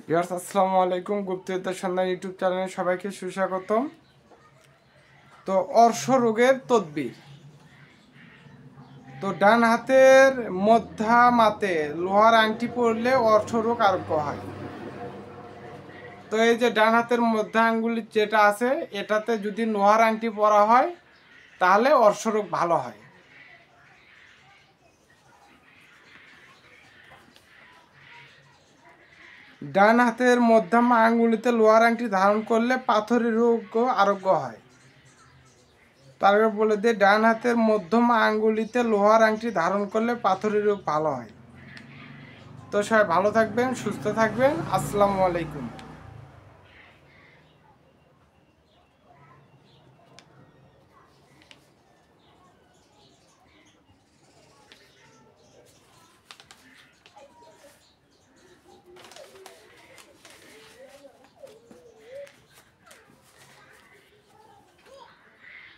Viewers আসসালামু আলাইকুম, গুপ্তবিদ্যার সন্ধান ইউটিউব চ্যানেলে সবাইকে সুস্বাগতম। তো অর্শ রোগের তদবির। তো ডান হাতের মধ্যামাতে লোহার আংটি পরলে অর্শ রোগ আরোগ্য হয়। তো এই যে ডান হাতের মধ্যা আঙ্গুলি যেটা আছে, এটাতে যদি লোহার আংটি পরা হয় তাহলে অর্শ রোগ ভালো হয়। ডান হাতের মধ্যম আঙ্গুলিতে লোহার আংটি ধারণ করলে পাথরি রোগ আরোগ্য হয়। তারপরে বলে দিয়ে ডান হাতের মধ্যম আঙ্গুলিতে লোহার আংটি ধারণ করলে পাথরি রোগ ভালো হয়। তো সবাই ভালো থাকবেন, সুস্থ থাকবেন। আসসালামু আলাইকুম।